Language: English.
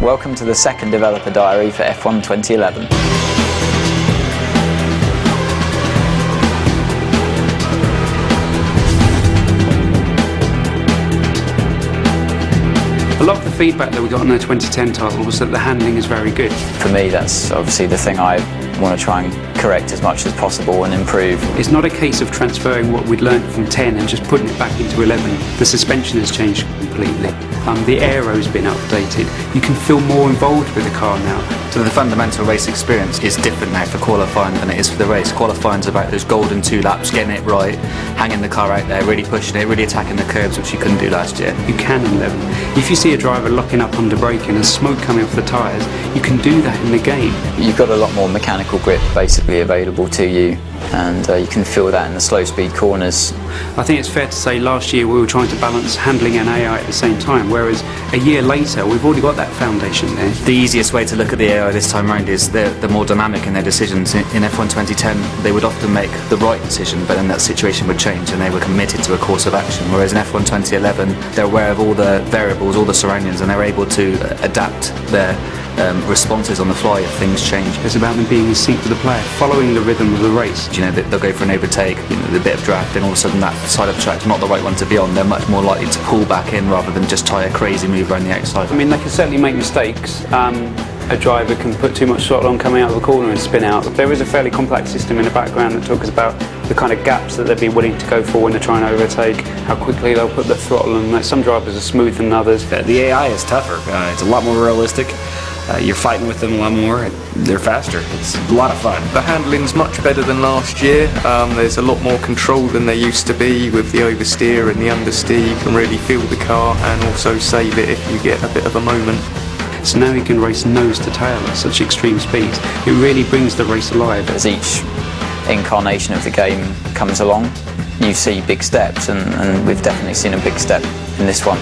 Welcome to the second developer diary for F1 2011. A lot of the feedback that we got on the 2010 title was that the handling is very good. For me, that's obviously the thing I want to try and correct as much as possible and improve. It's not a case of transferring what we'd learned from 10 and just putting it back into 11. The suspension has changed completely. The aero's been updated. You can feel more involved with the car now. So the fundamental race experience is different now for qualifying than it is for the race. Qualifying's about those golden 2 laps, getting it right, hanging the car out there, really pushing it, really attacking the curbs, which you couldn't do last year. You can in 11. If you see a driver locking up under braking and smoke coming off the tyres, you can do that in the game. You've got a lot more mechanical grip basically available to you, and you can feel that in the slow speed corners. I think it's fair to say last year we were trying to balance handling and AI at the same time, whereas a year later we've already got that foundation there. The easiest way to look at the AI this time around is they're more dynamic in their decisions. In F1 2010 they would often make the right decision, but then that situation would change and they were committed to a course of action, whereas in F1 2011 they're aware of all the variables, all the surroundings, and they're able to adapt their responses on the fly if things change. It's about them being in sync with the player, following the rhythm of the race. You know, they'll go for an overtake, the bit of draft, and all of a sudden that side of the track's not the right one to be on. They're much more likely to pull back in rather than just try a crazy move around the outside. I mean, they can certainly make mistakes. A driver can put too much throttle on coming out of the corner and spin out. There is a fairly complex system in the background that talks about the kind of gaps that they'd be willing to go for when they're trying to overtake, how quickly they'll put the throttle on. Some drivers are smoother than others. The AI is tougher. It's a lot more realistic. You're fighting with them a lot more. They're faster. It's a lot of fun. The handling's much better than last year. There's a lot more control than there used to be with the oversteer and the understeer. You can really feel the car and also save it if you get a bit of a moment. So now you can race nose to tail at such extreme speeds. It really brings the race alive. As each incarnation of the game comes along, you see big steps, and we've definitely seen a big step in this one.